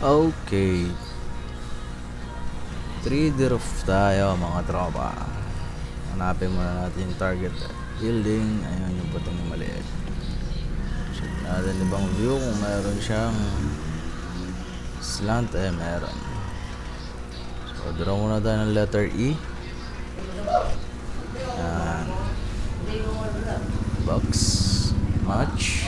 Okay. 3D roof tayo mga tropa. Hanapin muna natin yung target building. Ayun yung puting maliit. Check natin ibang view kung meron siyang slant. Meron. So draw muna tayo ng letter E. Yan. Box match.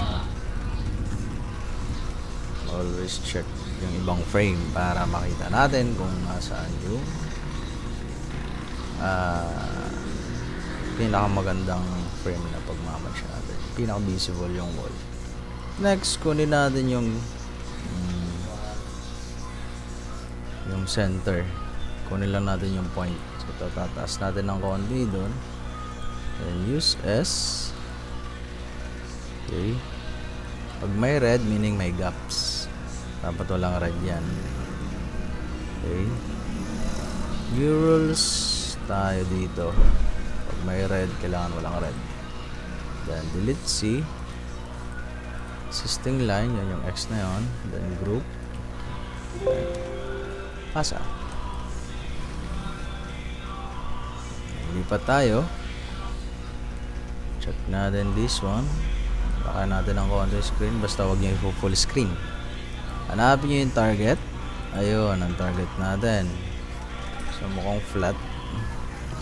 Always check yung ibang frame para makita natin kung nasaan yung pinakamagandang frame na pagmamatch natin. Pinaka-visible yung wall. Next, kunin natin yung center. Kunin lang natin yung point. So, tataas natin ng konti doon. Then use S. Okay. Pag may red, meaning may gaps. Dapat walang red yan. Okay. Murals tayo dito. Pag may red, kailangan walang red. Then delete C. Existing line, yan yung X na yon. Then group. Pasa. Lipat tayo. Check natin this one. Baka natin ang konti screen. Basta wag nyo i-full screen. Hanapin nyo yung target. Ayun, ang target natin. So mukhang flat.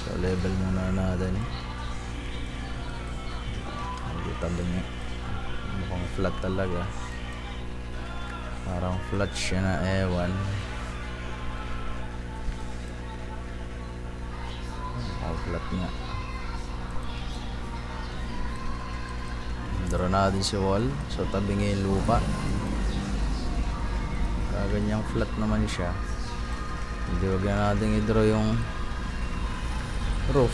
So level muna natin. Hindi tabi niya. Mukhang flat talaga. Parang flat siya na ewan. Mukhang flat nga. Draw natin si wall. So tabi nga yung lupa. Ganyang flat naman siya. Hindi wag na natin i-draw yung roof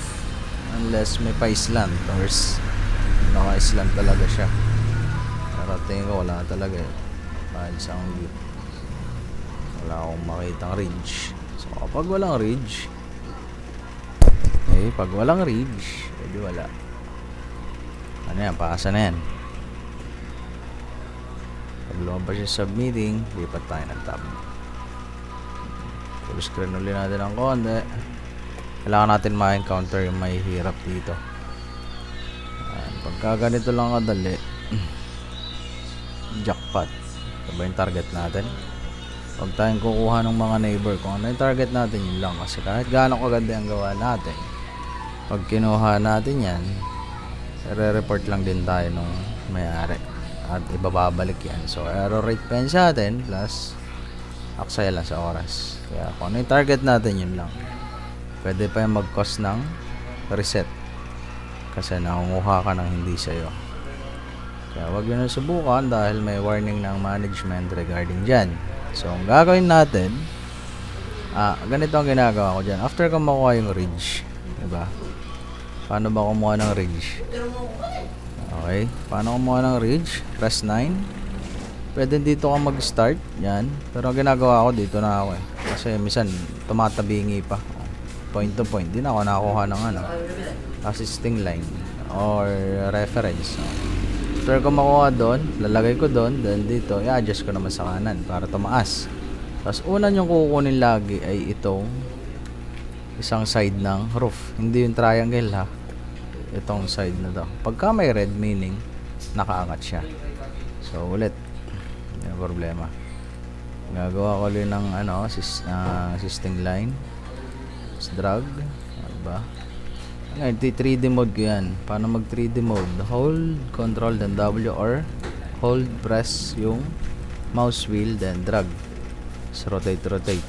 unless may pa-islant or naka-islant talaga siya. Pero tingin ko wala talaga eh. Kahit isang view wala akong makitang ridge. So kapag walang ridge, pag walang ridge, edi wala. Ano yan? Paasa na yan. Pag lumabas yung submitting, lipat tayo ng tab. Full screen ulit natin ang konti. Kailangan natin ma-encounter yung may hirap dito. Pagka ganito lang kadali, jackpot. Ito ba yung target natin? Huwag tayong kukuha ng mga neighbor. Kung ano yung target natin, yun lang. Kasi kahit gaano kaganda ang gawa natin, pag kinuha natin yan, re-report lang din tayo nung may-ari. At ibababalik yan. So error rate pa yan sa atin plus aksaya lang sa oras. Kaya kung ano yung target natin, yun lang. Pwede pa yung mag-cause ng reset kasi nakunguha ka ng hindi sa'yo. Kaya wag yun na subukan dahil may warning ng management regarding dyan. So ang gagawin natin, ganito ang ginagawa ko dyan. After ko makuha yung ridge, diba? Paano ba kumuha ng ridge? Okay, paano kumuha ng ridge? Press 9. Pwede dito ka mag-start. Yan. Pero ang ginagawa ko, dito na ako eh. Kasi minsan, tumatabingi pa. Point to point. Di na ako nakakuha ng assisting line or reference. After ko makuha doon, lalagay ko doon. Then dito, i-adjust ko naman sa kanan para tumaas. Tapos una yung kukunin lagi ay itong isang side ng roof. Hindi yung triangle ha. Itong side na to. Pagka may red, meaning nakaangat siya. So ulit, hindi na problema. Gagawa ko ulit ng assisting line. Let's drag. Diba? 3D mode ko yan. Paano mag 3D mode? Hold, control, then W, or hold, press yung mouse wheel, then drag. So rotate.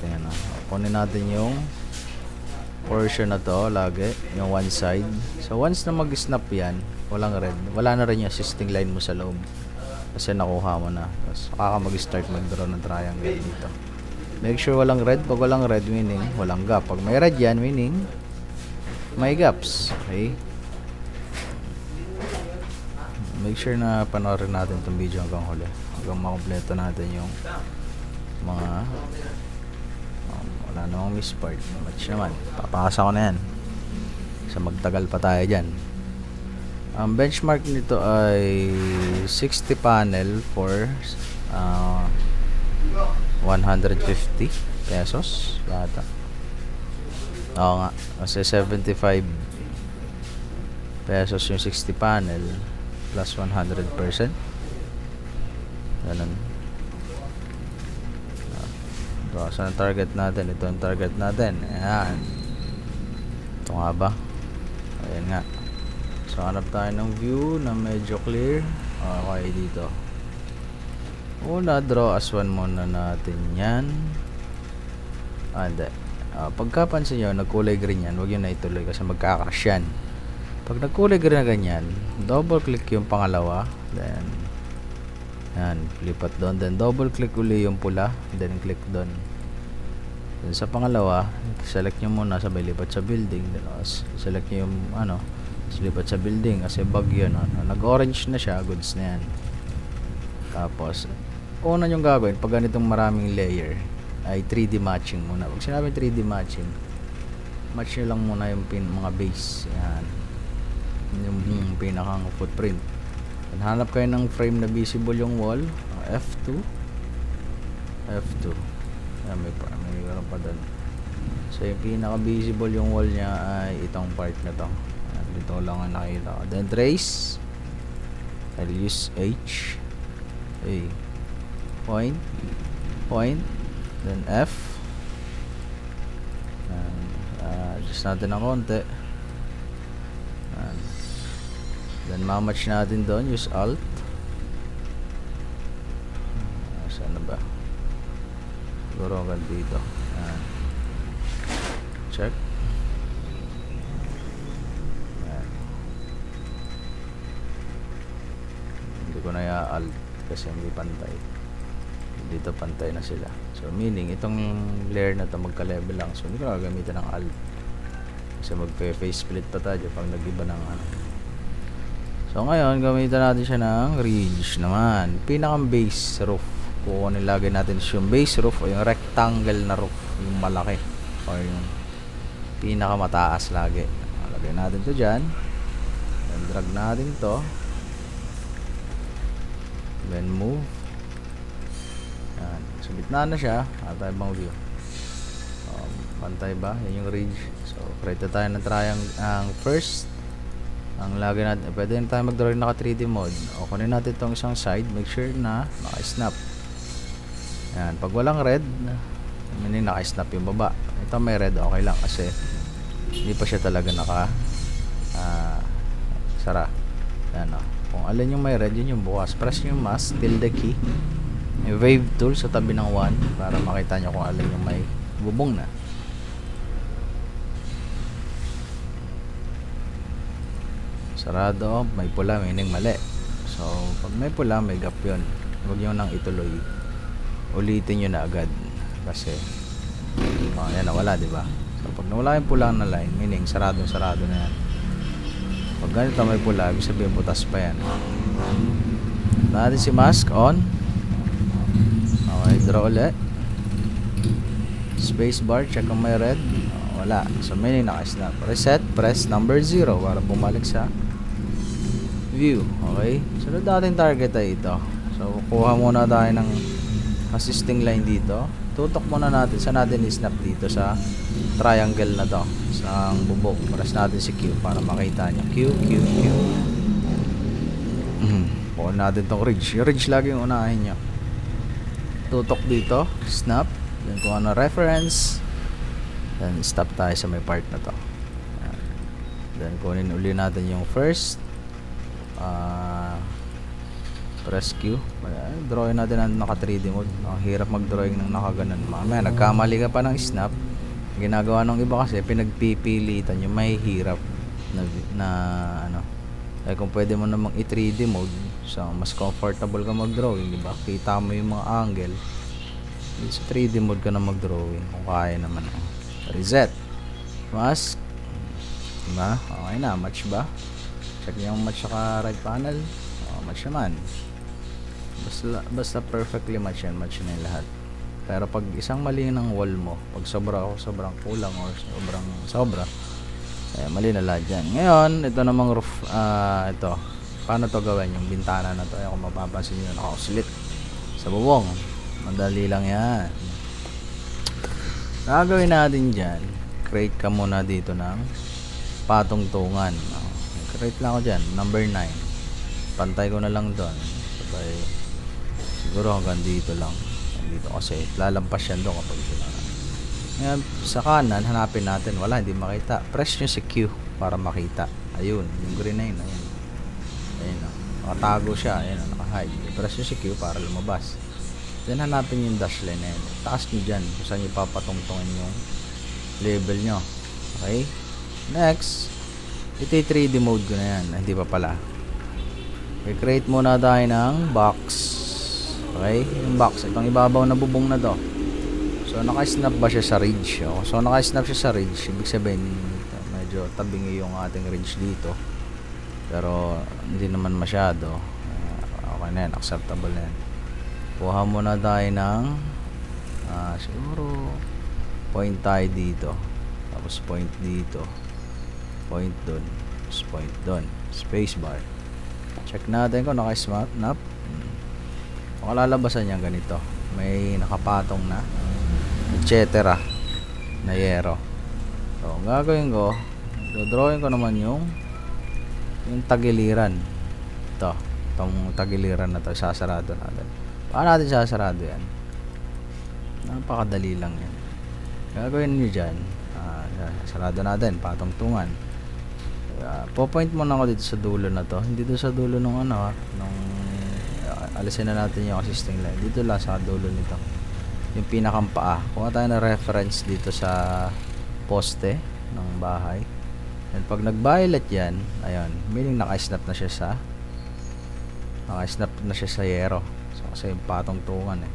Ayan, kunin natin yung portion na to lagi, yung one side. So once na mag-snap yan, walang red, wala na rin yung assisting line mo sa loob kasi nakuha mo na. Tapos kaka mag-start mag-draw ng triangle dito. Make sure walang red. Pag walang red, meaning walang gap. Pag may red yan, meaning may gaps. Okay, make sure na panoorin natin itong video hanggang huli, hanggang makompleto natin yung mga wala namang miss part. Match naman. Papakasa ko na yan. So magtagal pa tayo dyan. Ang benchmark nito ay 60 panel for 150 pesos yata. Oo nga, kasi 75 pesos yung 60 panel plus 100%. Ganun. Ito, saan ang target natin? Ito ang target natin. Ayan. Ito nga ba? Ayan nga. So, hanap tayo ng view na medyo clear. Okay, dito. Una, draw as one muna natin yan. Hindi. Pagkapansin nyo, nagkulay green yan, huwag yun na ituloy kasi magkakrush yan. Pag nagkulay green na ganyan, double click yung pangalawa, then yan, lipat doon, then double click uli yung pula, then click doon. Then sa pangalawa, select nyo muna, sabay lipat sa building, then select nyo yung lipat sa building kasi bag yun, nag-orange na siya, goods na yan. Tapos una yung gagawin pag ganitong maraming layer ay 3D matching muna. Pag sinabi 3D matching, match nyo lang muna yung mga base. Yan. Yung pinakang footprint. Hanap kayo ng frame na visible yung wall. F2. F2. Yan, may gano'n pa doon. So yung pinaka visible yung wall niya ay itong part na to. Yan, dito lang ang nakita ko. Then trace. I'll use H. A. Point. Then F. Adjust natin ng konti. Then mamatch natin doon. Use Alt. Saan na ba? Siguro hanggang dito. Check. Hindi ko na i-Alt kasi hindi pantay. Dito pantay na sila. So meaning itong layer na to magka-level lang. So hindi ko na gagamitan ng Alt. Kasi magpe-face split pa tayo pag nag-iba ng So ngayon gamitan natin siya ng ridge naman. Pinakang base roof. Kung nilagay natin yung base roof o yung rectangle na roof, yung malaki or yung pinakamataas lagi. Lagay natin to dyan. Then drag natin to. Then move. Yan. So gitna na siya. Tayo bang view? Pantay ba? Yan yung ridge. So create tayo ng triangle. Ang first, ang lagay natin, pwede na tayo mag-drawing naka 3D mode. O kunin natin itong isang side. Make sure na naka-snap. Yan. Pag walang red, naka-snap yung baba. Ito may red, okay lang kasi hindi pa siya talaga sara. Yan o. Kung alin yung may red, yun yung bukas. Press nyo yung mouse, tilde key. Yung wave tool sa tabi ng 1 para makita nyo kung alin yung may bubong na. Sarado, may pula, meaning mali. So, pag may pula, may gap yun. Huwag nyo nang ituloy. Ulitin nyo na agad. Kasi, yan, nawala, diba? So, pag nawala yung pula na line, meaning sarado na yan. Pag ganito may pula, ibig sabihin butas pa yan. Natin si mask on. Okay, draw ulit. Space bar, check kung may red. Wala. So, meaning naka-snap. Reset, press number 0 para bumalik sa view. Okay? Sunod natin target ay ito. So, kuha muna tayo ng assisting line dito. Tutok muna natin. Saan natin i-snap dito sa triangle na to. Sa bubong. Press natin si Q para makita nyo. Q. Kuha natin tong ridge. Yung ridge lagi yung unahin nyo. Tutok dito. Snap. Then kung ano reference. Then stop tayo sa may part na to. Then kunin uli natin yung first. Press Q. Drawing natin ang naka 3D mode. Hirap mag-drawing ng nakaganon. Mamaya nagkamali ka pa ng snap. Ginagawa ng iba kasi pinagpipilitan yung may hirap na eh kung pwede mo namang i-3D mode, so mas comfortable ka mag-drawing, di ba? Kita mo yung mga angle. Sa 3D mode ka na mag-drawing kung kaya naman. Reset. Mask. Diba? Okay na, match ba? Check yung match sa right panel. Match naman. Basta perfectly match yan. Match na yung lahat. Pero pag isang mali ng wall mo, pag sobrang kulang or sobra, mali na lahat yan. Ngayon, ito namang roof, ito. Paano to gawin? Yung bintana na to, kung mapapansin nyo, naka-slit sa bubong. Madali lang yan. Gagawin natin dyan, create ka muna dito ng patungtungan. Create lang ako dyan, number 9. Pantay ko na lang doon. Sabay, siguro hanggang dito lang. Dito kasi lalampas yan doon kapag dito. Ngayon, sa kanan, hanapin natin. Wala, hindi makita. Press nyo si Q para makita. Ayun, yung green na yun. Ayun. Ayun, nakatago siya. Ayun, naka-hide. Press nyo si Q para lumabas. Then, hanapin yung dash line na yun. Taas nyo dyan kung saan nyo papatungtungin yung label nyo. Okay? Next, ito 3D mode ko na yan. Hindi pa pala. Okay, create muna tayo ng box. Okay? Yung box. Itong ibabaw na bubong na to. So, naka-snap ba siya sa ridge? Oh. So, naka-snap siya sa ridge. Ibig sabihin, medyo tabingi yung ating ridge dito. Pero, hindi naman masyado. Okay na yan. Acceptable na yan. Kuha muna tayo ng siguro point tayo dito. Tapos point dito. Point dun. Tapos point dun. Spacebar. Check natin kung naka-snap. Kung lalabasan niya ganito. May nakapatong na. Etc. Na yero. So, ang gagawin ko, drawing ko naman yung tagiliran. Itong tagiliran na to, sasarado natin. Paano natin sasarado yan? Napakadali lang yan. Gagawin nyo dyan, sarado natin, patungtungan. Po-point muna ako dito sa dulo na to. Hindi dito sa dulo nung alisin na natin yung existing line. Dito lang sa dulo nito. Yung pinakang paa. Kuha tayo na reference dito sa poste ng bahay. And pag nag-violet yan, ayun, meaning naka-snap na siya sa yero. So, kasi yung patungtungan eh.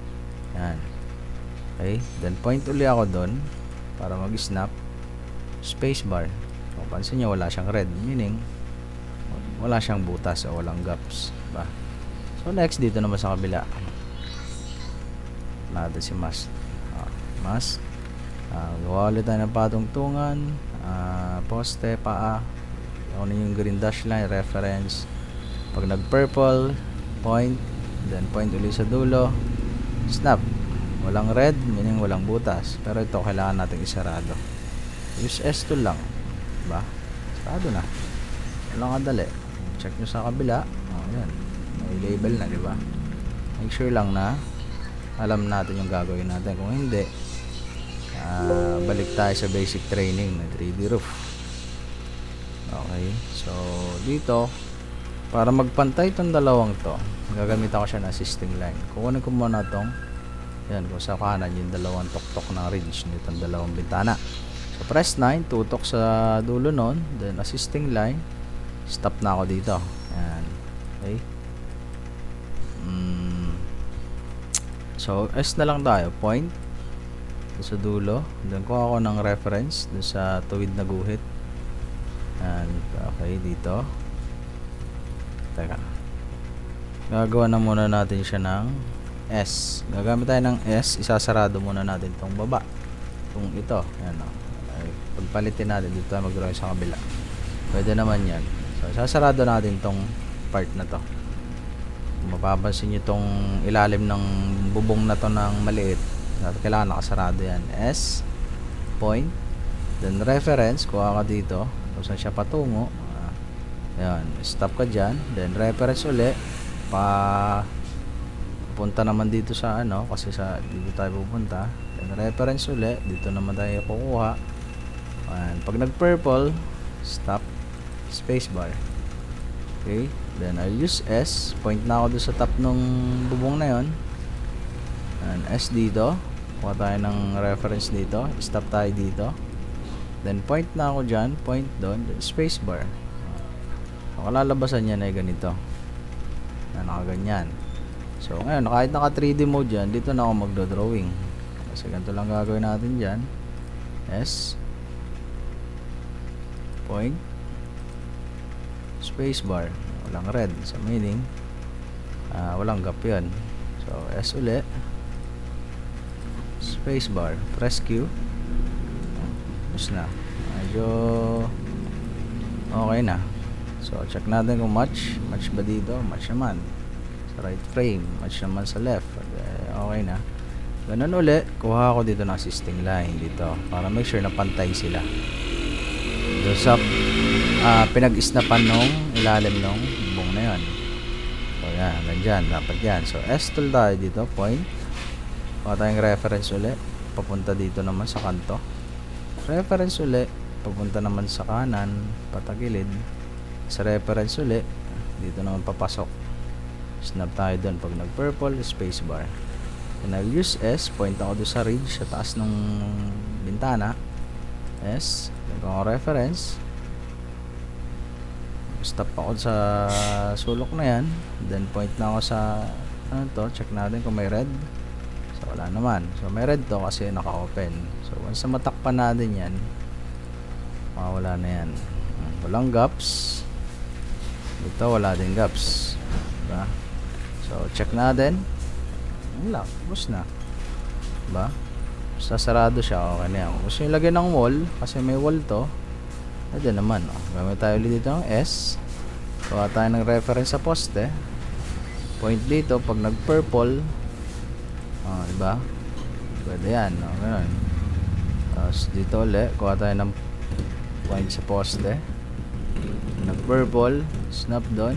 Yan. Okay. Then point uli ako doon para mag-snap. Spacebar. So, pansin nyo, wala siyang red. Meaning, wala siyang butas o walang gaps. Diba? So, next, dito naman sa kabila. Natin si mask. Gawa ulit tayo ng patungtungan. Poste, paa. Ano yung green dash line, reference. Pag nag-purple, point. Then point ulit sa dulo. Snap. Walang red, meaning walang butas. Pero ito, kailangan natin isarado. Use S2 lang. Diba? Sarado na. Walang kadali. Check nyo sa kabila. Ayan. May label na, diba? Make sure lang na alam natin yung gagawin natin. Kung hindi, balik tayo sa basic training na 3D roof. Okay. So, dito, para magpantay itong dalawang to, gagamit ako siya ng assisting line. Kukunin ko muna itong, yan, kung sa kanan yung dalawang tuktok ng ridge nitong dalawang bintana. So, press 9, tutok sa dulo nun, then assisting line, stop na ako dito. Yan. Okay. So, S na lang tayo. Point. Sa dulo. Then, kuha ako ng reference dun sa tuwid na guhit. And, okay, dito. Teka. Gagawa na muna natin siya ng S. Gagamit tayo ng S. Isasarado muna natin itong baba. Itong ito. Ayan o. Pagpalitin natin. Dito tayo mag-drawing sa kabila. Pwede naman yan. So, isasarado natin itong part na to. Mapapansin nyo itong ilalim ng bubong na to ng maliit. Kailangan nakasarado yan. S, point, then reference, kuha ka dito kung saan siya patungo. Ayan, stop ka dyan, then reference uli, punta naman dito sa kasi dito tayo pupunta, then reference uli, dito naman tayo kukuha. Ayan, pag nag purple, stop, spacebar. Okay, then I'll use S. Point na ako doon sa top nung bubong na yon. And S dito. Kuha tayo ng reference dito. Stop tayo dito. Then point na ako dyan. Point doon. Spacebar. Ang kalalabasan niya ay ganito. Na nakaganyan. So ngayon, kahit naka 3D mode yan, dito na ako magdo-drawing. Kasi ganito lang gagawin natin dyan. S. Point. Spacebar, walang red, so meaning walang gap yun. So S ulit, spacebar, press Q. Tapos na, medyo okay na. So check natin kung match ba dito. Match naman sa right frame, match naman sa left. Okay na. Ganun uli, kuha ako dito ng assisting line dito para make sure na pantay sila. Doon sa pinag-snapan nung ilalim nung bubong na yun. So yan, hanggang dyan, dapat yan. So S-tool tayo dito, point. Kuha tayong reference uli, papunta dito naman sa kanto. Reference uli, papunta naman sa kanan, patagilid. Sa reference uli, dito naman papasok. Snap tayo doon pag nag-purple, spacebar. And I'll use S, point ako doon sa ridge sa taas ng bintana. S, gagawin ko reference. Stop ako sa sulok na yan. Then point na ako sa ano to, check natin kung may red. So wala naman. So may red to kasi naka-open. So once na matakpan natin yan, wala na yan. Walang gaps. Dito wala din gaps. Diba? So check natin. Wala, tapos na. Diba? Sasarado siya, okay na yan. Gusto nyo lagyan ng wall, kasi may wall to. Pwede naman, oh. Gamit tayo ulit dito ng S. Kuha tayo ng reference sa poste. Point dito, pag nag-purple, diba? Pwede yan, oh. Ganun. Tapos dito ulit, kuha tayo ng point sa poste. Nag-purple, snap doon.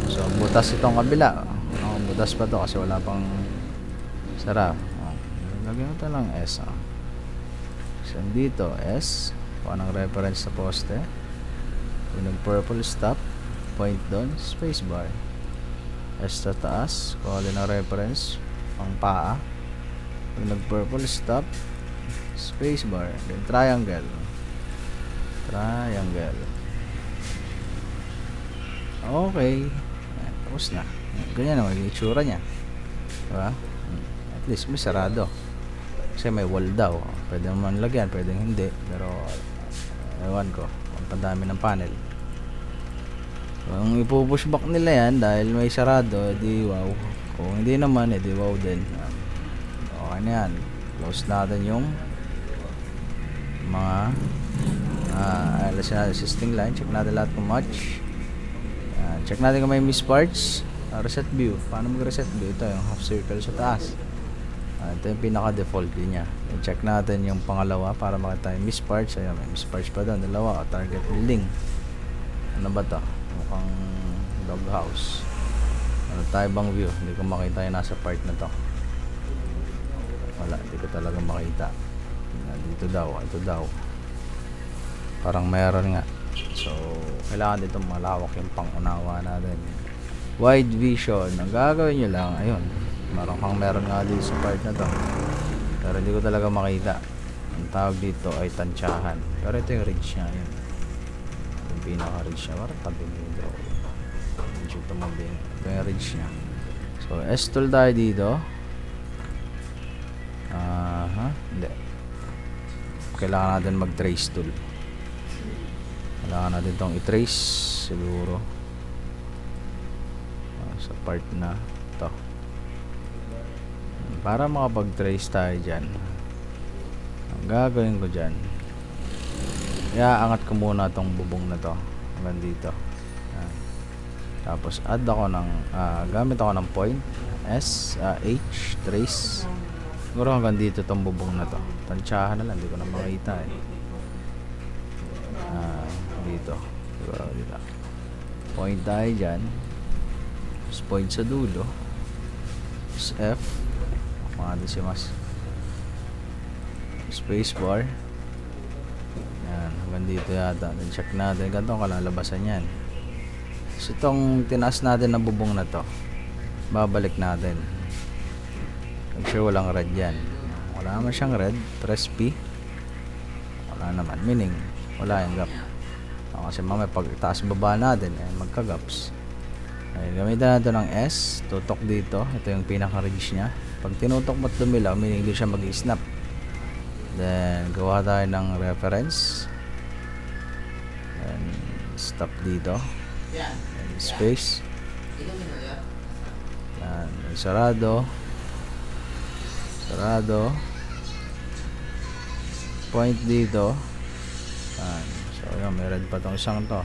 So, butas itong kabila. Butas pa to kasi wala pang sara. Lagyan mo lang S. So, dito S. Kuha ng reference sa poste. Kung nag-purple, stop. Point doon, spacebar. S sa taas. Kuha din ng reference pang paa. Kung nag-purple, stop. Spacebar. Then triangle. Triangle. Okay. Ayan, tapos na. Ganyan naman yung itsura niya. Diba? At least may sarado. Kasi may wall daw. Pwede naman lagyan, pwede hindi. Pero ewan ko, ang pandami ng panel. Kung ipupush back nila yan dahil may sarado, edi wow. Kung hindi naman, edi wow din. Okay na yan. Close natin yung mga alisin natin assisting line. Check natin lahat kung match. Check natin kung may miss parts. Reset view. Paano mag-reset view? Ito yung half circle sa taas. Ito yung pinaka-default din niya. Check natin yung pangalawa para makita yung miss parts. Ayun, may miss parts pa doon. Dalawa. Target building. Ano ba ito? Mukhang doghouse. Ano tayo bang view? Hindi ko makita yung nasa part na to. Wala. Hindi ko talaga makita. Dito daw. Ito daw. Parang meron nga. So, kailangan dito malawak yung pangunawa natin. Wide vision. Ang gagawin nyo lang, ayun, meron nga dito sa part na to, pero hindi ko talaga makita. Ang tawag dito ay tansyahan, pero ito yung ridge nya. Ayun, yung pinaka ridge nya. Parang tabi nyo ito yung ridge nya. So S-tool tayo dito. Hindi, kailangan natin mag trace tool. Kailangan natin itong i-trace siguro sa part na to para makapag-trace tayo dyan. Ang gagawin ko dyan, iaangat ko muna tong bubong na to hanggang dito. Tapos add ako ng gamit ako ng point S, H, trace siguro hanggang dito tong bubong na to. Tansyahan na lang, hindi ko na makita dito siguro dito. Point tayo dyan. Point sa dulo. F. Mga decimas. Spacebar. Yan. Hanggang dito yata. Then check natin. Ganito kalalabasan yan. So itong tinaas natin na bubong na to, babalik natin. Make sure walang red yan. Wala naman siyang red. Press P. Wala naman. Meaning, wala yung gap. Kasi mamaya pag taas baba natin, magka-gaps. Gamitan natin ng S, tutok dito. Ito yung pinaka-ridge nya. Pag tinutok mo't dumilaw, meaning hindi siya mag-snap. Then gawa tayo ng reference. Then stop dito. Then space. Yan, sarado. Sarado. Point dito. Yan. So yun, may red pa tong isang to.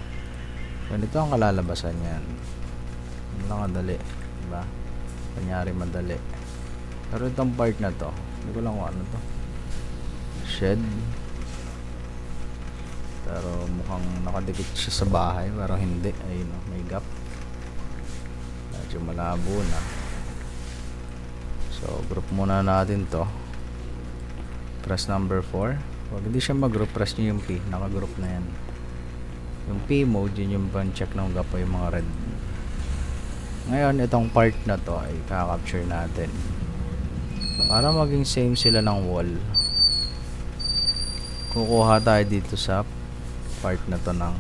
Ganito ang kalalabasan yan. Lang madali, diba? Kanyari madali. Pero itong part na to, hindi ko lang kung ano to. Shed. Pero mukhang nakadikit siya sa bahay, pero hindi. Ayun, may gap. Medyo malabo na. So group muna natin to. Press number 4. Pag hindi siya mag-group, press nyo yung P. Naka-group na yan. Yung P mode, yun yung pan-check ng gap o yung mga red. Ngayon, itong part na to ay kakapture natin. Para maging same sila ng wall, kukuha tayo dito sa part na to ng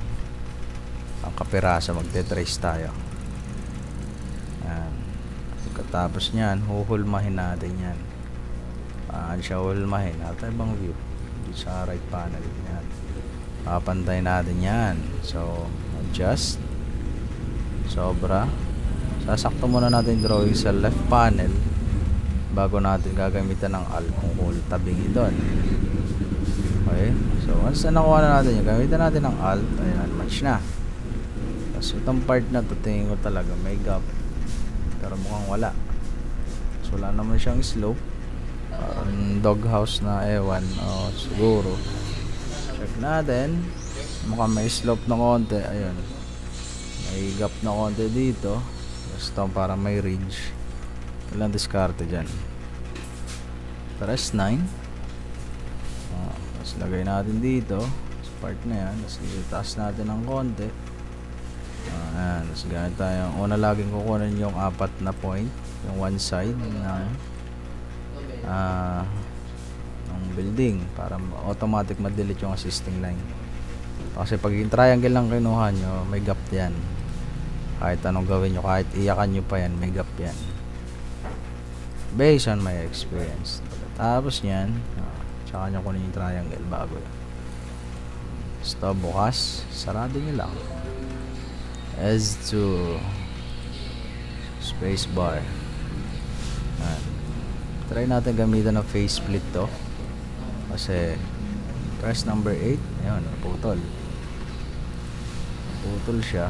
ang kapirasa. Magte-trace tayo. Yan. Pagkatapos nyan, huhulmahin natin yan. Paan siya hulmahin? Natin ibang view. Dito sa right panel. Yan. Papantay natin yan. So, adjust. Sobra. Sasakto muna natin drawing sa left panel bago natin gagamitan ng alt kung tabingi doon. Okay, so once na nakuha na natin yung gamitan natin ng alt, ayan, match na. Tapos itong part na to, tingin ko talaga may gap, pero mukhang wala. So wala naman siyang slope, parang doghouse na, ewan o siguro. Check natin, mukhang may slope na konti. Ayun, may gap na konti dito. Ito para may ridge. Ilang diskarte dyan. Press 9. Tapos lagay natin dito sa part na yan. Tapos itaas natin ng konti. Ayan. Tapos ganit tayo. Una laging kukunin yung 4 na point, yung one side ng building para automatic ma-delete yung assisting line. Kasi pag yung triangle lang kinuha nyo, may gap yan. Kahit anong gawin nyo, kahit iyakan nyo pa yan, may gap yan. Based on my experience. Tapos nyan, tsaka nyo kunin yung triangle bago yan. Stop bukas, sarado nyo lang. S2 space bar. Try natin gamitan ng face split to. Kasi press number 8. Ayun, naputol. Naputol siya.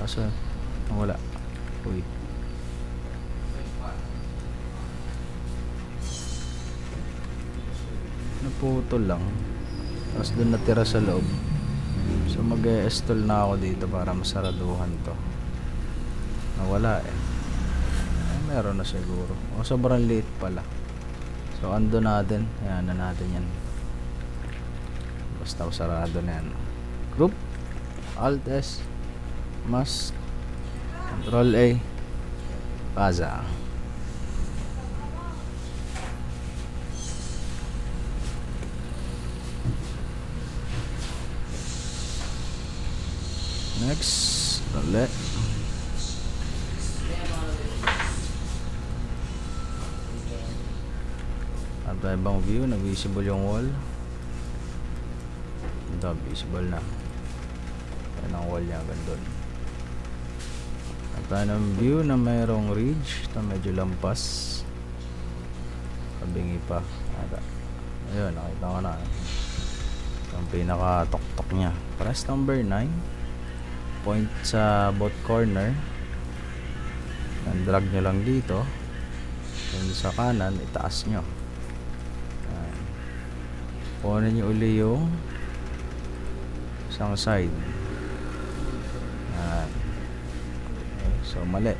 Kaso, wala. Uy. Naputol lang. Tapos doon natira sa loob. So mag-e-install na ako dito para masaraduhan to. Nawala eh. Meron na siguro. O sobrang liit pala. So ando natin. Ayan na natin yan. Basta sarado na yan. Group. Alt S. Mask, Control A, Baza. Next, ulit. At ibang view, na visible yung wall. Ito, visible na. Yan ang wall niya, gandun. At ng view na mayroong ridge. Ito medyo lampas. Kabingi pa. Ayun, nakita ko na. Ito ang pinaka-tok-tok nya. Press number 9. Point sa both corner. Drag nyo lang dito. Then sa kanan, itaas nyo. Kunin nyo uli yung isang side. So mali.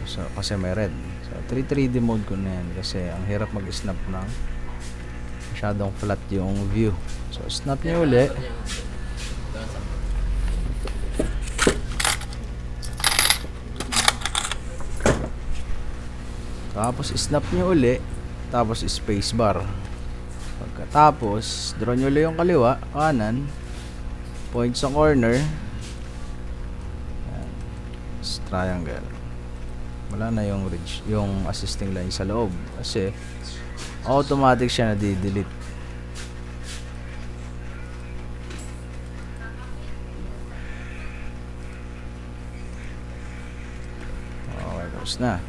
So kasi may red. So 3D mode ko na yan kasi ang hirap mag-snap ng masyadong flat yung view. So snap nyo uli. Tapos snap nyo uli. Tapos space bar. Pagkatapos draw nyo uli yung kaliwa, kanan, point sa corner, triangle. Wala na yung ridge, yung assisting line sa loob kasi automatic siya na di-delete. Okay, tapos na.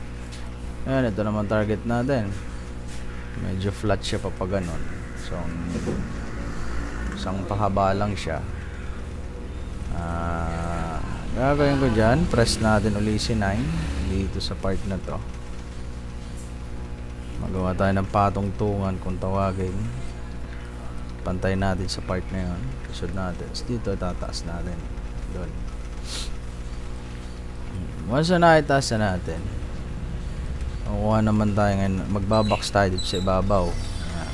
Ayan, ito naman target natin. Medyo flat siya pa ganun. So isang pahaba lang siya. Gagawin ko dyan, press natin uli si 9 dito sa part na to. Gawa tayo ng patungtungan kung tawagin. Pantay natin sa part na yun. Isod natin. Dito tataas natin. Doon. Once na itaas na natin, makukuha naman tayo ngayon. Magbabox tayo dito sa ibabaw. Ayan.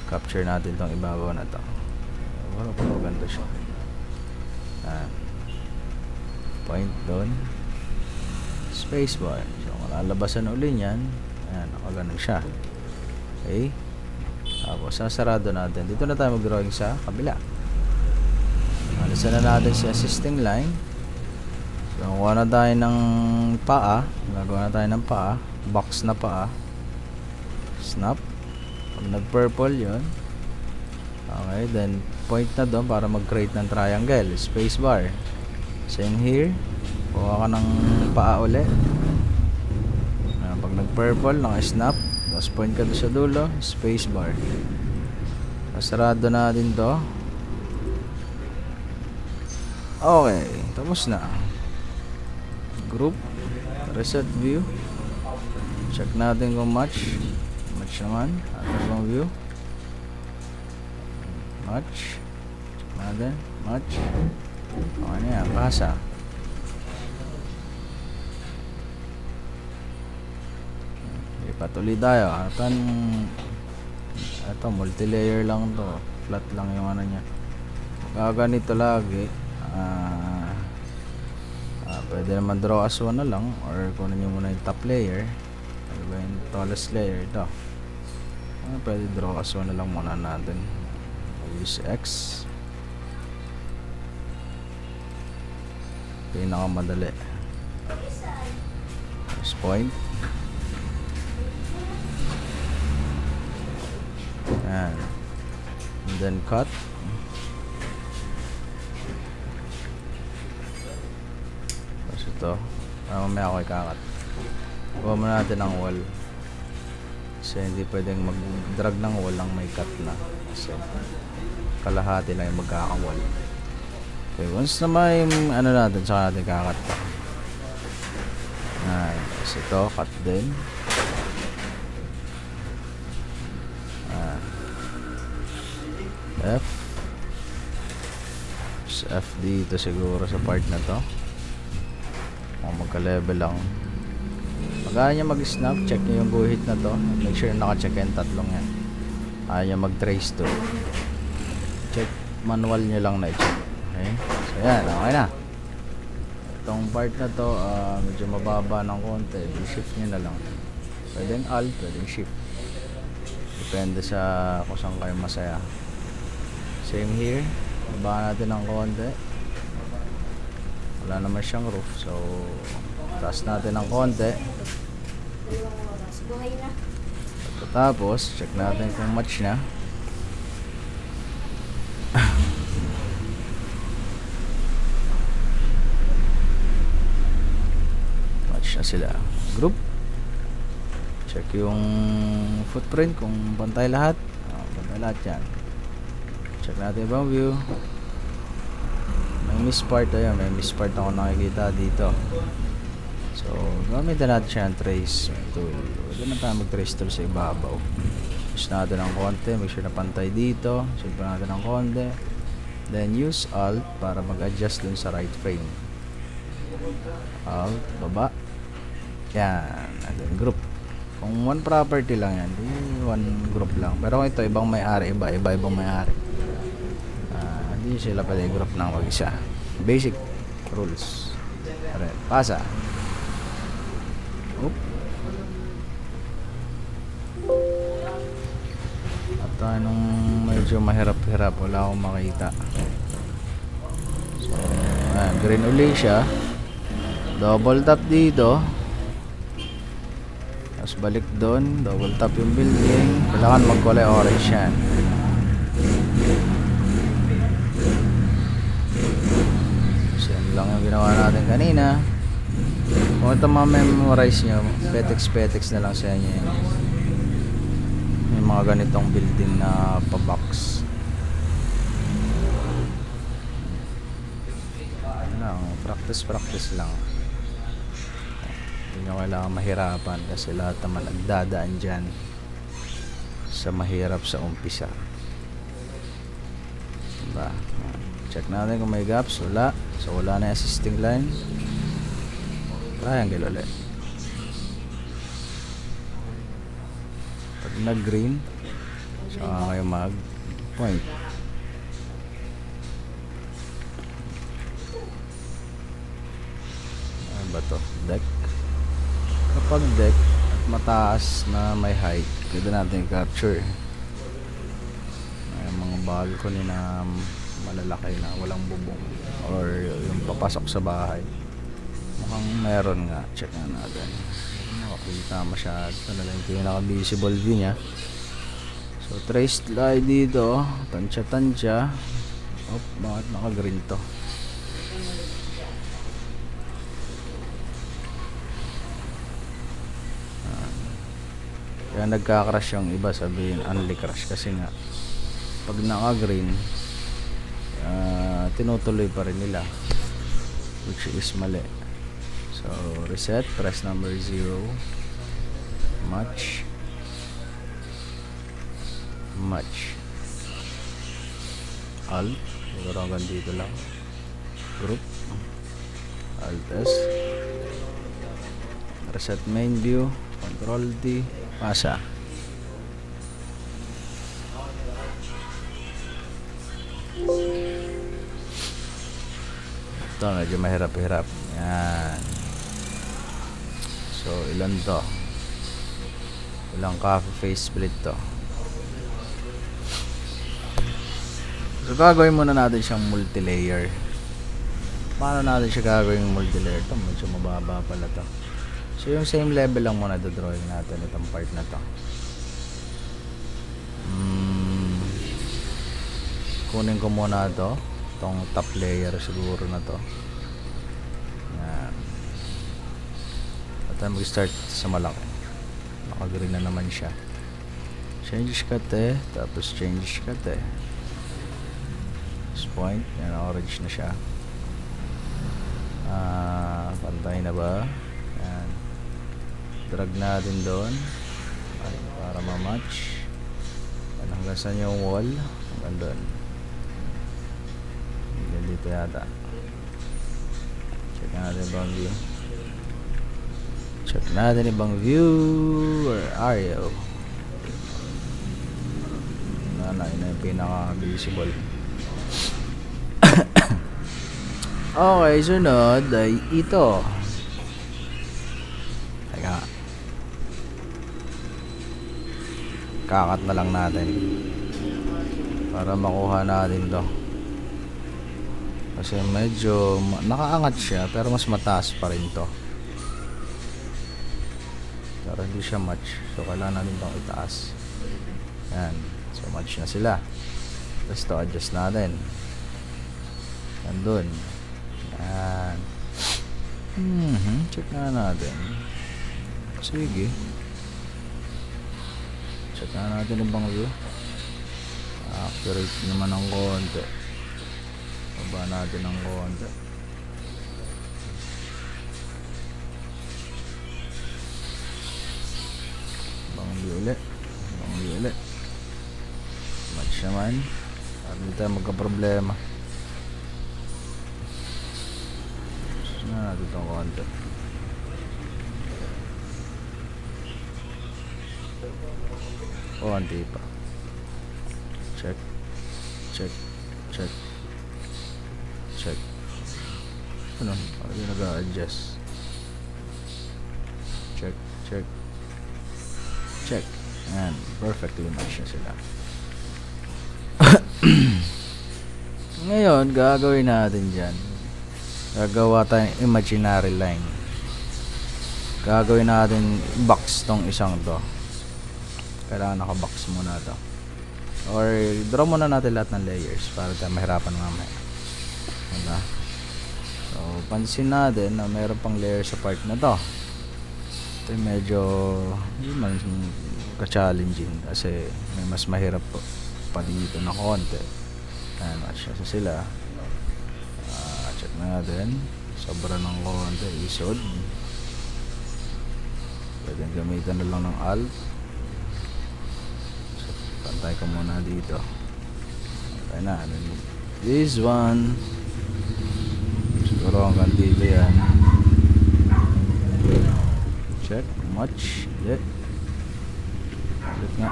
Capture natin tong ibabaw na to. Wala pa maganda siya. Ayan. Point doon. Spacebar. So malalabasan uli niyan. Ayan, nakaganon siya. Okay. Tapos sasarado natin. Dito na tayo mag-drawing sa kabila. Alisan na natin si assisting line. So kuha na tayo ng paa. Gagawa na tayo ng paa. Box na paa. Snap. Pag nag-purple yun. Okay, then point na doon para mag-create ng triangle. Spacebar. Same here. Kuha ka ng paa ulit. Pag nag-purple, naka-snap. Tapos point ka doon sa dulo. Spacebar. Sarado natin to. Okay. Tapos na. Group. Reset view. Check natin kung match. Match naman. Atang view. Match. Check natin. Match. Okay na yan. Pasa. Patuloy tayo. Ito multi-layer lang to. Flat lang yung ano niya. Ganito lagi. Pwede naman draw as one na lang. Or kunin nyo muna yung top layer. Ano ba yung tallest layer? Ito. Pwede draw as one na lang muna natin. Use X. Pinakamadali. First point. Ayan. And then cut. Tapos ito. Mamaya ako ikakat. Kuha muna natin ang wall. Kasi hindi pwedeng mag-drag ng wall lang may cut na. Kasi kalahati lang yung magkakawall. Okay, once na may ano natin, saka natin kakat pa. Ayan. Tapos ito, cut din. F. F dito siguro sa part na to. Magka-level lang. Pag ayaw nyo mag-snap, check nyo yung guhit na to. Make sure naka-check yung tatlong yan. Ayaw nyo mag-trace to. Check manual nyo lang na i-check. Okay? So yan, okay na. Itong part na to, medyo mababa ng konti. I-shift nyo na lang. Pwedeng alt, pwedeng shift. Depende sa kung saan kayo masaya. Same here. Baba natin ng konti. Wala naman siyang roof. So, taas natin ng konti. Tapos, check natin kung match na. Match na sila. Group. Check yung footprint kung pantay lahat. Pantay lahat yan. Check natin ibang view. May miss part tayo. May miss part ako nakikita dito. So, gamitin natin siya ng trace tool. Huwag na tayo mag-trace tool sa ibabaw. Use natin ng konti. Make sure na pantay dito. Silpa natin ng konti. Then use Alt para mag-adjust dun sa right frame. Alt, baba. Yan. And then group. Kung one property lang yan, one group lang. Pero kung ito, ibang may-ari, iba-ibang may-ari. Hindi sila pwede group ng mag-isa. Basic rules. Alright, pasa. Oop. At nung medyo mahirap-hirap, wala akong makita. So, green uli siya. Double tap dito. Tapos balik doon. Double tap yung building. Kailangan magkulay orange yan. Lang yung ginawa natin kanina. Kung ito ma-memorize nyo, petex na lang sa inyo yun. Yung mga ganitong building na pa-box. Practice lang. nyo kailangan mahirapan kasi lahat naman nagdadaan dyan sa mahirap sa umpisa. Diba? Check natin kung may gaps. Wala. So wala na yung assisting line. Triangle ulit. Pag nag green, saka kayo mag point. Ano ba to? Deck. Kapag deck at mataas na may height, pwede natin capture. May mga balcony na malalaki na walang bubong or yung papasok sa bahay. Mukhang meron nga. Check nga natin. Makakita masyado. Ito na lang yung pinaka-visible view nya. So trace line dito. Tansya. Oh, bakit naka-green to? Kaya nagka-crash yung iba, sabihin only crash kasi nga pag naka-green tinutuloy pa rin nila, which is mali. So reset, press number 0, match, alt, siguro hanggang dito lang, group, alt S, reset main view, control D, pasa. Ito medyo mahirap-hirap. Yan. So ilan to? Ilang coffee face split to? So gagawin muna natin siyang multi-layer. Paano natin siya gagawin multi-layer? Ito medyo mababa pala to. So yung same level lang muna drawing natin itong part na to. Kunin ko muna to, itong top layer siguro na to. Yan. At tayo mag-start sa malaki. Naka-green na naman siya. Change kate, tapos change kate. This point, yan, orange na siya. Pantay na ba? Yan. Drag natin doon para ma-match. Yan, hanggang saan yung wall? Hanggang doon. Hanggang dito yata. Check natin ibang view. Check natin ibang view. Where are you? Yun na yung pinaka-visible. Okay, sunod ay ito. Teka. Kakat na lang natin para makuha natin to. Kasi medyo nakaangat siya pero mas mataas pa rin to. Pero hindi siya match. So kailangan natin itong itaas. Yan. So match na sila. Tapos to adjust natin. Nandun. Yan. Check na natin. Sige. Check na natin yung bang view. Accurate naman ng konti. Baba natin ng konti. Bang view ulit. Bang view ulit. Match naman. Para hindi tayo magka-problema. Natin itong konti. Konti pa. Check. Check. Check. Check. Ano? Ano yung nag-a-adjust? Check. Check. Check. Ayan. Perfectly match na sila. Ngayon, gagawin natin dyan. Gagawa tayong imaginary line. Gagawin natin box tong isang to. Kailangan naka-box muna to. Or draw muna natin lahat ng layers para tayo mahirapan mamaya. Diba? So pansin natin na mayroon pang layer sa part na to. Ito medyo hindi man ka-challenging kasi may mas mahirap pa dito na konti. Ayan, match na sila. Check natin. Sobra ng konti. Isod. Pwede gamitan na lang ng alt. So, pantay ko muna dito. Okay na. This one. Siguro hanggang dito yan. Check. Much. Yeah. Ulit nga.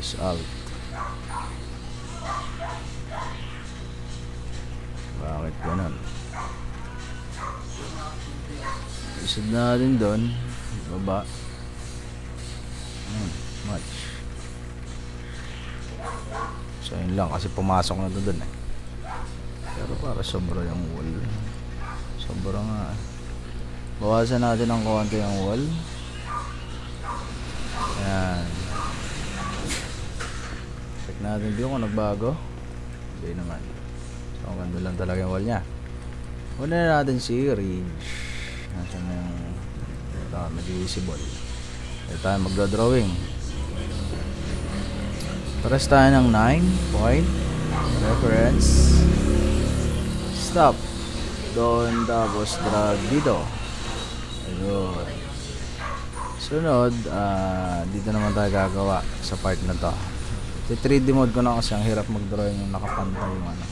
Is alt. Bakit ganun? Isod natin doon. Baba. Much. So yun lang kasi pumasok na doon eh. Pero para sobra yung wall. Sobra nga. Bawasan natin ng konti yung wall. Ayan. Check natin dito kung nagbago. Hindi naman. So ganda lang talaga yung wall nya. Una na natin si Ridge. Nasaan na yung mag-visible. Ito tayo magdodrawing. Press tayo ng 9 point. Reference. Stop. Doon tapos drag dito. Ayun. Sunod, dito naman tayo gagawa sa part na to. 3D mode ko na kasi ang hirap mag-drawing yung nakapantay yung ano.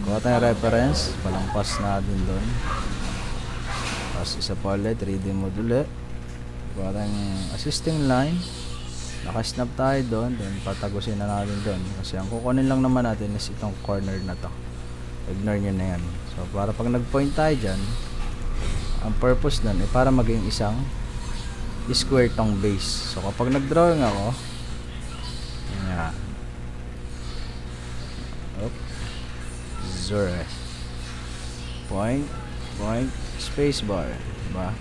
Kuha tayong reference. Palampas natin doon. Tapos isa pa ulit, 3D mode ulit. Kuha tayong assisting line. Nakasnap tayo doon. Then patagusin na natin doon. Kasi ang kukunin lang naman natin is itong corner na to. Ignore nyo na yan. So para pag nag-point tayo dyan, ang purpose nun ay para maging isang square tong base. So kapag nag-drawing ako, yan. Zero. Point, spacebar, diba?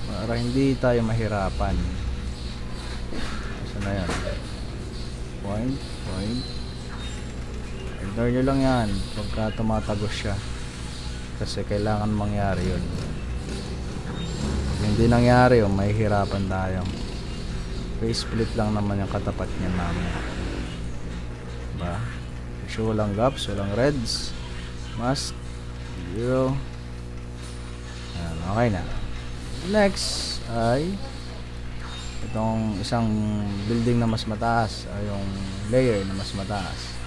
Para hindi tayo mahirapan. Saan na yan? Point. Ignore nyo lang yan pagka tumatagos siya. Kasi kailangan mangyari yun. Pag hindi nangyari yun, mahihirapan tayo. Face split lang naman yung katapat niya namin. Diba? So walang gaps, walang reds. Mask 0. Ayan, okay na. Next ay itong isang building na mas mataas ay yung layer na mas mataas.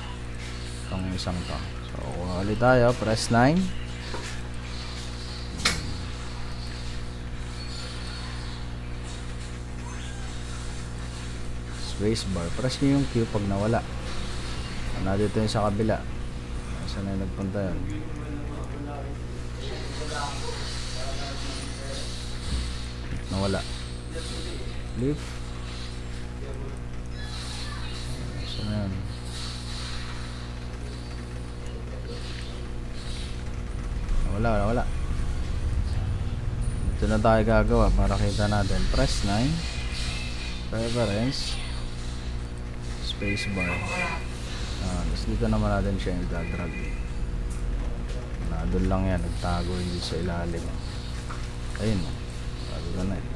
Itong isang to. So ulit tayo, press 9. Spacebar, press nyo yung Q pag nawala. Dito yung sa kabila. Saan na yung nagpunta yun? Nawala. Leaf. Saan na yun? Nawala. Ito na tayo gagawa para kita natin. Press 9. Reference. Spacebar. Tapos dito naman natin siya yung dadrag. Doon lang yan, nagtago hindi sa ilalim. Ayun, bago ka na eh.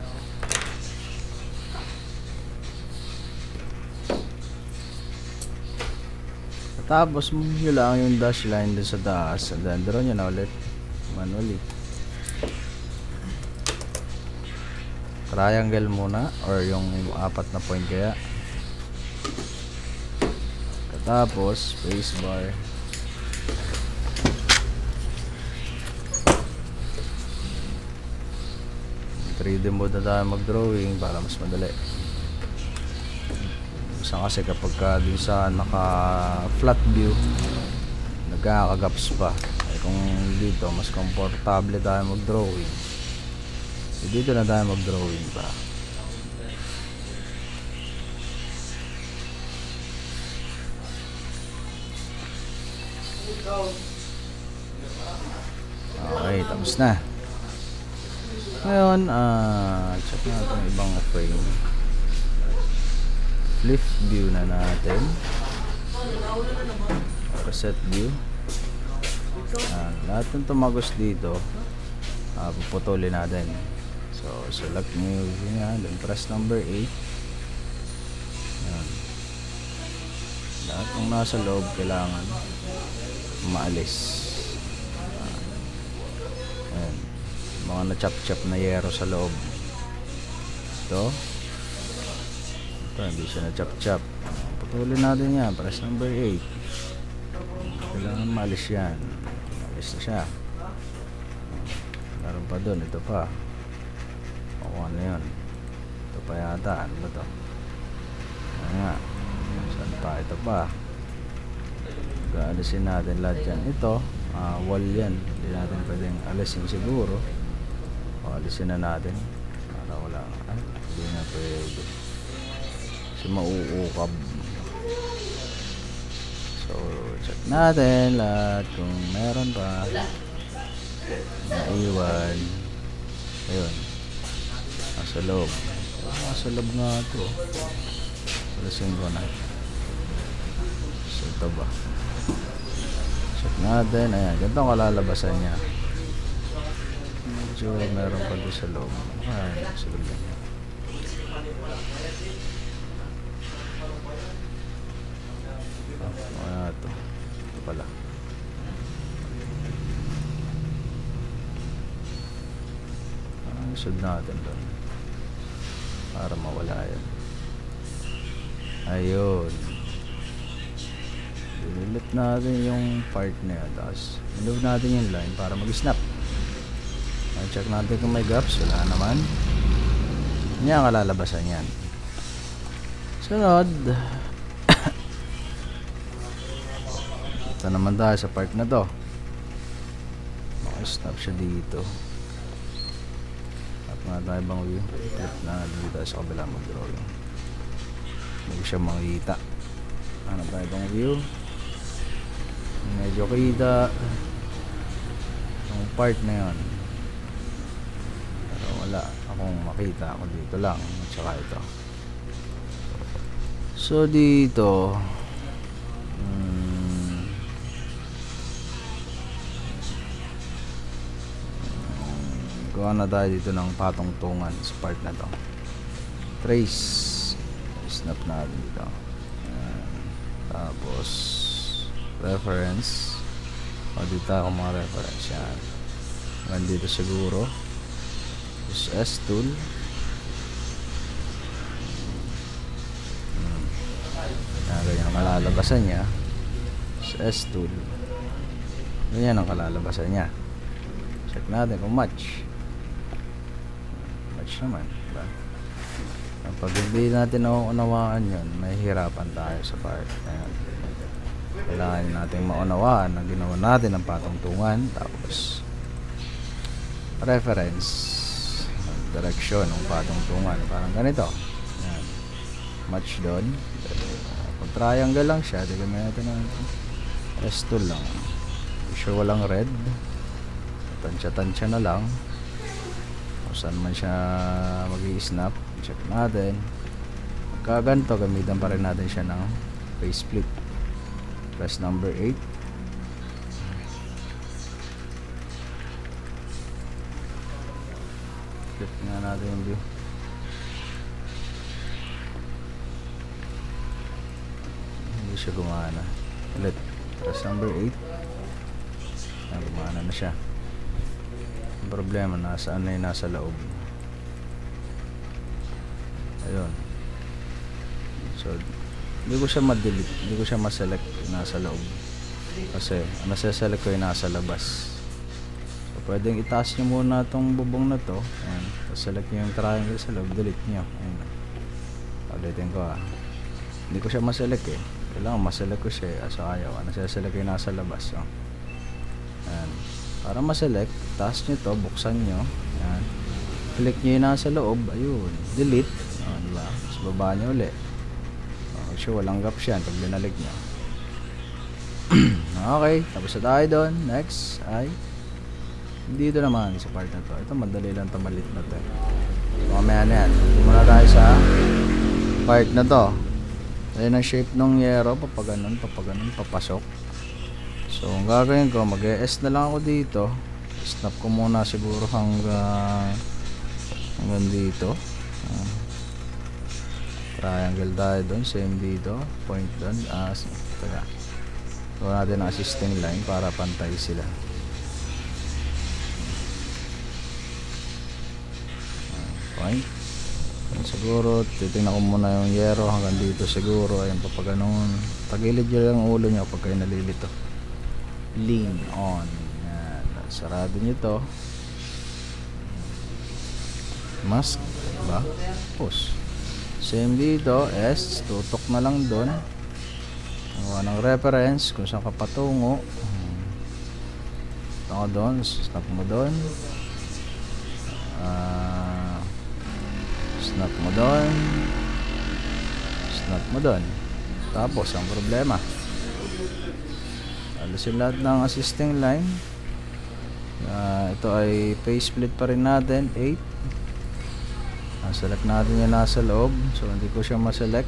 Tapos move nyo lang yung dash line dun sa taas. And then draw nyo na ulit manually. Triangle muna or yung 4 na point kaya. Tapos spacebar. Three D mode na tayo mag-drawing para mas madali. Isa kasi kapag ka dun sa naka flat view nagkakagaps pa. Kung dito mas komportable tayo mag-drawing, dito na tayo mag-drawing pa. Okay, tapos na. Ngayon, check natin yung ibang frame. Flip view na natin. Reset view. Lahat ng tumagos dito, puputulin natin. So, select nyo yun, then press number 8. Yan. Lahat ng nasa loob kailangan maalis. Ayan. Mga na-chop-chop na yero sa loob. Ito hindi siya na-chop-chop. Putulin natin yan. Press number 8. Kailangan maalis yan. Maalis na siya. Meron pa dun. Ito pa. O ano yun. Ito pa yata. Ano ba to? Ayan nga. Saan pa? Ito pa. Alisin natin lahat yan. Ito wall yan. Hindi natin pwedeng alisin siguro. O alisin na natin para wala. Hindi na pwede kasi mauukab. So check natin lahat kung meron pa naiwan. Ayun, nasa loob. Nasa loob nga ito. Alisin ko na. So ito ba, check natin. Ayan, ganito ang kalalabasan niya. Medyo meron pa doon sa loob. Ayan, sa loob niya. Ito. Ito pala. Isod natin doon para mawala yan. Ayun. Dililit natin yung part na yan. Tapos move natin yung line para mag-snap. Check natin kung may gaps. Wala naman. Yan ang kalalabasan yan. Sunod. Ito naman tayo sa part na to. Naka-snap siya dito. At nga tayo bang view. Flip na dito tayo sa kabila mag-drawing. Hindi siya makita. Ano tayo bang view. Medyo kita yung part na yun. Pero wala akong makita. Ako dito lang. At saka ito. So dito gawa na tayo dito ng patungtungan sa part na to. Trace. Snap natin dito. Tapos reference. O dito ako mga reference yan. Hanggang dito siguro. Use S tool. Ganyan ang kalalabasan niya. Use S tool. Ganyan ang kalalabasan niya. Check natin kung match. Match naman, diba? Pag hindi natin nauunawaan yun, may hirapan tayo sa part. Ayan. Kailangan natin maunawaan na ginawa natin ang patungtungan. Tapos reference, direction ng patungtungan. Parang ganito. Ayan. Match doon. Kung triangle lang siya, tignan natin ng S tool lang. Sure walang red. Tansya-tansya na lang kung saan man siya mag-i-snap. Check natin. Pagkaganto, gamitan pa rin natin siya ng face split. Press number 8. Flip nga natin yung view. Hindi siya gumana. Ulit. Press number 8. Gumana na siya. Problema nasaan na yung nasa loob. Ayun. So hindi ko siya ma-delete, hindi ko siya ma-select yung nasa loob kasi nasa-select ko yung nasa labas. So pwedeng itaas nyo muna itong bubong na to. Ayan. Select nyo yung triangle sa loob, delete nyo. Ayan. Ulitin ko hindi ko siya ma-select kailangan ma-select ko siya so ayaw, nasa-select yung nasa labas. Ayan. Para ma-select, taas nyo to, buksan nyo. Ayan. Click nyo yung nasa loob. Ayun. Delete. Diba? Tapos baba nyo ulit. Sure, walang gaps yan pag binalik nyo. Okay. Tapos na tayo doon. Next ay dito naman sa part na to. Ito madali lang ito, malit na to. Mamaya na yan. Muna tayo sa part na to. Ayan ang shape ng yero. Papaganon, papasok. So, ang gagawin ko, mag-ES na lang ako dito. Snap ko muna siguro hanggang dito. Triangle tayo doon. Same dito. Point doon. gawa natin ang assisting line para pantay sila. Point. Siguro titingnan ko muna yung yero hanggang dito siguro. Ayan, papag ganun, tagilid nyo lang ang ulo nyo pag kayo nalilito. Lean on. Yan. Sarado nyo to. Mask, diba? Push. Same dito, S, tutok na lang doon. Gawa ng reference kung saan ka patungo. Tungo doon, snap mo doon. Snap mo doon. Snap mo doon. Tapos, ang problema, alisin lahat ng assisting line. Ito ay phase split pa rin natin, 8. Select natin yung nasa loob. So hindi ko siya ma-select.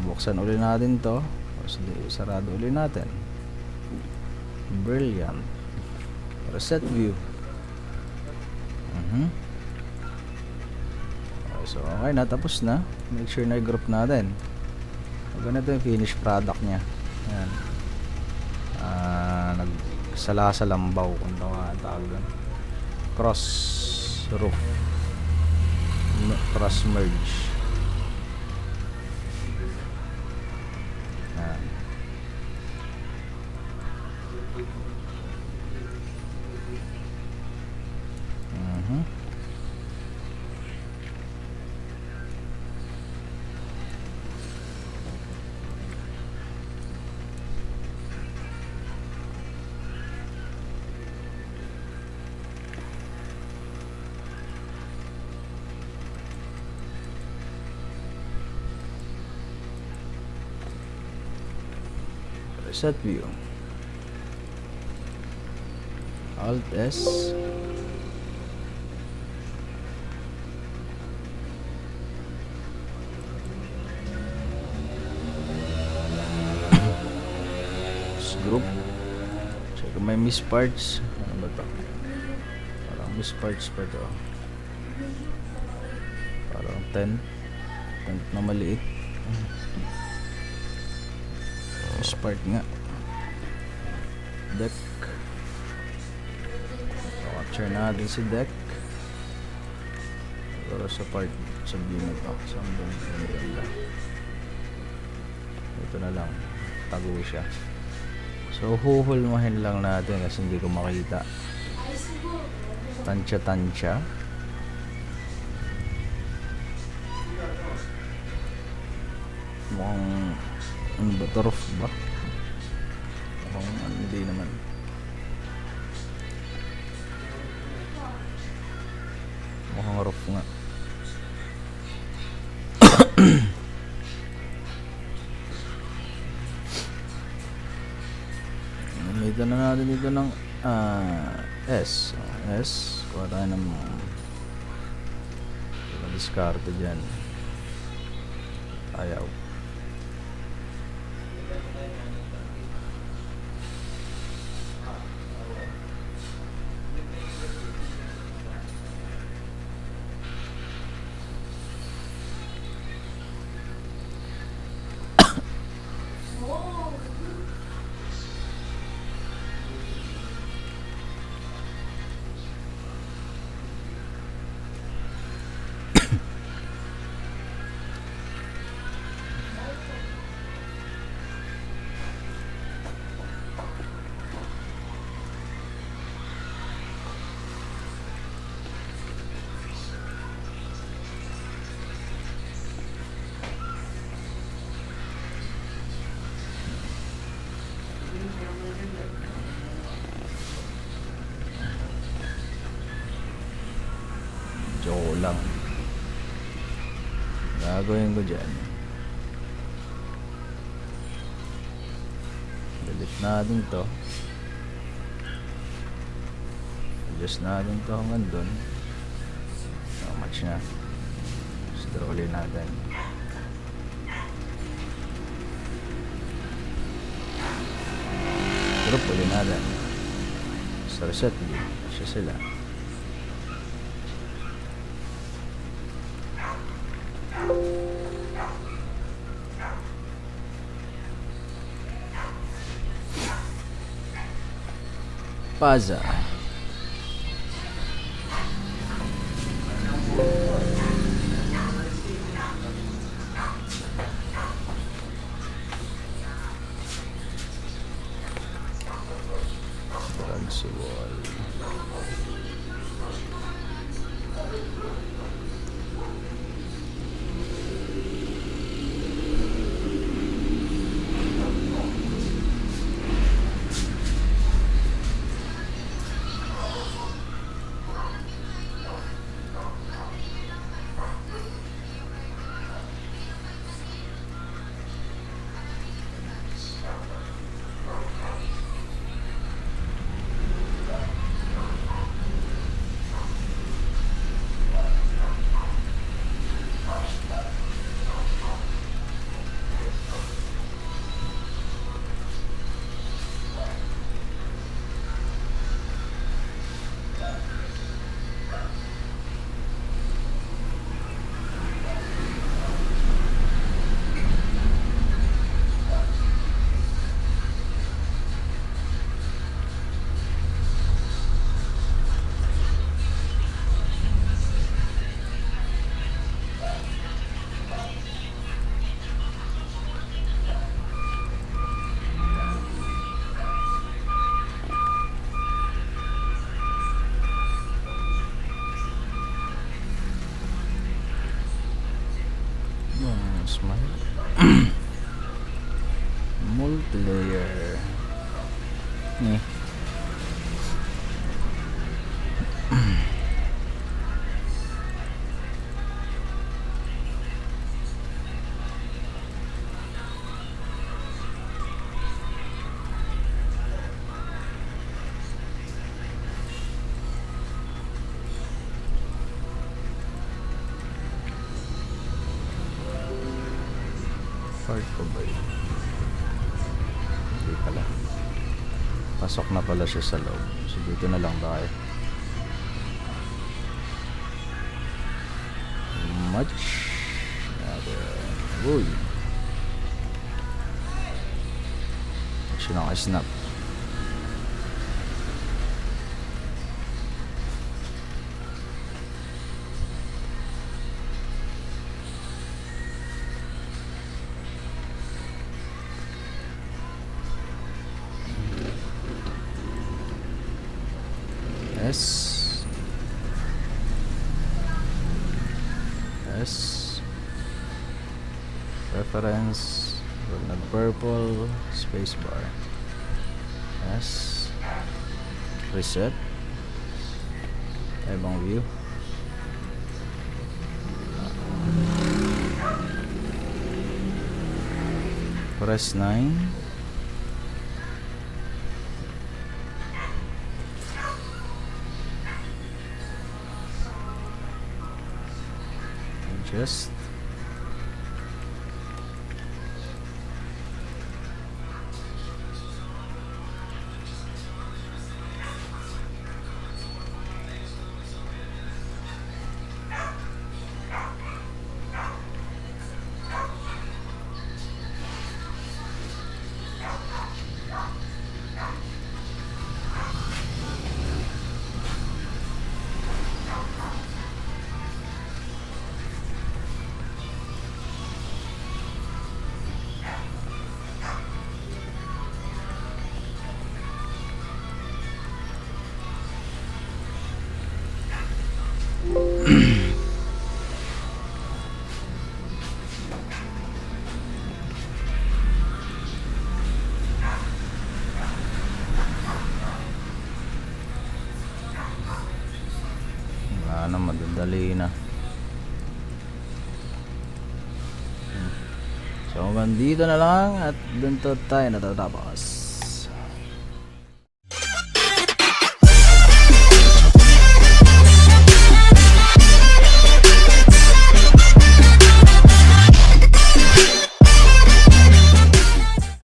Buksan uli natin to. Tapos sarado uli natin. Brilliant. Reset view. So okay na, tapos na. Make sure na i-group natin. So, ganito yung finished product nya. Ayan. Nagsalasalambaw kung tawag doon. Cross roof. Cross merge. Ayan. Reset view. Alt S. Group. Check kung may miss parts. Ano ba to? Parang miss parts pa to. Parang 10 na maliit. Spark nga. Deck. So, capture natin si deck. Pero sa part sa view na to. Ito na lang. Tago siya. So huhulmahin lang natin kasi hindi ko makita. Tansya. Mukhang ano ba ito? Roof ba? Hindi naman. Mukhang roof nga. Gamitan na natin dito ng S. Kuha tayo ng diskarte dyan. Ayaw. Joke lang. Gagawin ko dyan. Delete natin to. Adjust natin to hanggang dun. So much na. Draw ulit natin. Group ulit natin. Sa reset view. Siya sila. Paza. Ragsuwal. Smile. Multilayer. Nih. Part ko ba yun? Hindi pala. Pasok na pala siya sa loob. So dito na lang tayo. Much. Uy. Siya naka-snap. S reference nag purple spacebar S reset ibang view press 9 adjust na madadali na. So hanggang dito na lang at dun to tayo natatapos.